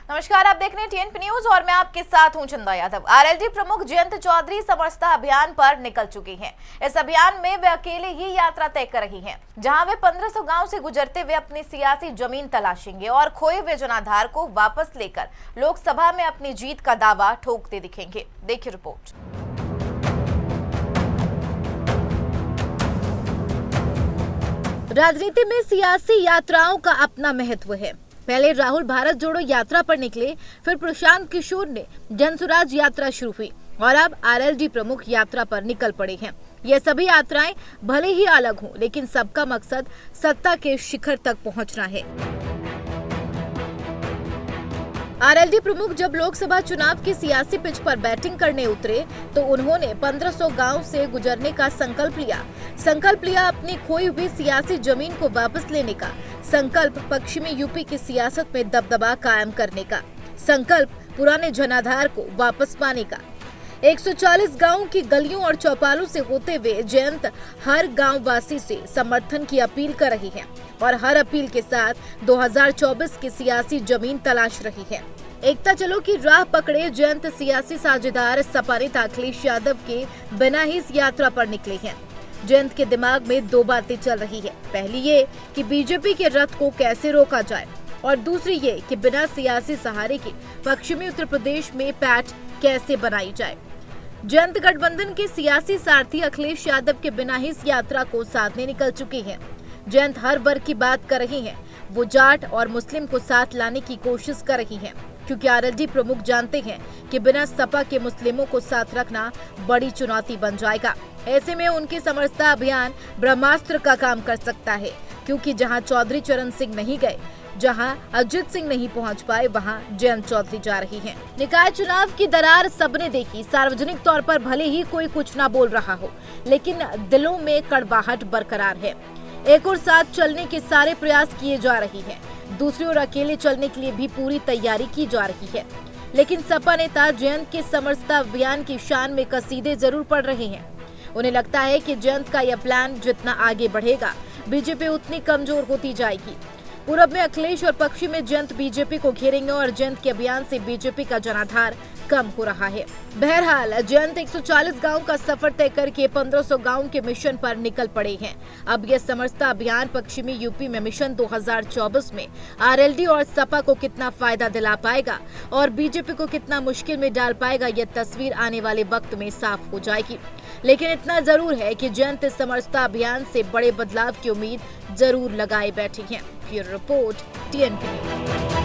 नमस्कार, आप देख रहे हैं टीएनपी न्यूज और मैं आपके साथ हूं चंदा यादव। आरएलडी प्रमुख जयंत चौधरी समरसता अभियान पर निकल चुकी हैं। इस अभियान में वे अकेले ही यात्रा तय कर रही हैं, जहां वे 1500 गांव से गुजरते हुए अपनी सियासी जमीन तलाशेंगे और खोए हुए जनाधार को वापस लेकर लोकसभा में अपनी जीत का दावा ठोकते दिखेंगे। देखिए रिपोर्ट। राजनीति में सियासी यात्राओं का अपना महत्व है। पहले राहुल भारत जोड़ो यात्रा पर निकले, फिर प्रशांत किशोर ने जनसुराज यात्रा शुरू हुई और अब आरएलडी प्रमुख यात्रा पर निकल पड़े हैं। ये सभी यात्राएं भले ही अलग हों, लेकिन सबका मकसद सत्ता के शिखर तक पहुंचना है। आरएलडी प्रमुख जब लोकसभा चुनाव की सियासी पिच पर बैटिंग करने उतरे तो उन्होंने 1500 गांव से गुजरने का संकल्प लिया अपनी खोई हुई सियासी जमीन को वापस लेने का संकल्प, पश्चिमी यूपी की सियासत में दबदबा कायम करने का संकल्प, पुराने जनाधार को वापस पाने का। 140 गांवों की गलियों और चौपालों से होते हुए जयंत हर गांव वासी से समर्थन की अपील कर रही है और हर अपील के साथ 2024 की सियासी जमीन तलाश रही है। एकता चलो की राह पकड़े जयंत सियासी साझेदार सपा नेता अखिलेश यादव के बिना ही इस यात्रा पर निकले हैं। जयंत के दिमाग में दो बातें चल रही है। पहली ये कि बीजेपी के रथ को कैसे रोका जाए और दूसरी ये कि बिना सियासी सहारे के पश्चिमी उत्तर प्रदेश में पैठ कैसे बनाई जाए। जयंत गठबंधन के सियासी सारथी अखिलेश यादव के बिना ही इस यात्रा को साधने निकल चुके हैं। जयंत हर वर्ग की बात कर रही हैं। वो जाट और मुस्लिम को साथ लाने की कोशिश कर रही हैं, क्योंकि आरएलडी प्रमुख जानते हैं कि बिना सपा के मुस्लिमों को साथ रखना बड़ी चुनौती बन जाएगा। ऐसे में उनकी समरसता अभियान ब्रह्मास्त्र का काम कर सकता है, क्योंकि जहां चौधरी चरण सिंह नहीं गए, जहां अजित सिंह नहीं पहुंच पाए, वहां जयंत चौधरी जा रही हैं। निकाय चुनाव की दरार सबने देखी। सार्वजनिक तौर पर भले ही कोई कुछ ना बोल रहा हो, लेकिन दिलों में कड़वाहट बरकरार है। एक और साथ चलने के सारे प्रयास किए जा रही हैं, दूसरी ओर अकेले चलने के लिए भी पूरी तैयारी की जा रही है। लेकिन सपा नेता जयंत के समरसता अभियान की शान में कसीदे जरूर पड़ रहे हैं। उन्हें लगता है कि जयंत का यह प्लान जितना आगे बढ़ेगा, बीजेपी उतनी कमजोर होती जाएगी। पूरब में अखिलेश और पश्चिम में जयंत बीजेपी को घेरेंगे और जयंत के अभियान से बीजेपी का जनाधार कम हो रहा है। बहरहाल जयंत 140 गांव का सफर तय करके 1500 गांव के मिशन पर निकल पड़े हैं। अब यह समरसता अभियान पश्चिमी यूपी में मिशन 2024 में आरएलडी और सपा को कितना फायदा दिला पाएगा और बीजेपी को कितना मुश्किल में डाल पाएगा, यह तस्वीर आने वाले वक्त में साफ हो जाएगी। लेकिन इतना जरूर है कि जयंत समरसता अभियान से बड़े बदलाव की उम्मीद जरूर लगाए बैठी हैं। Bureau report, TNP news.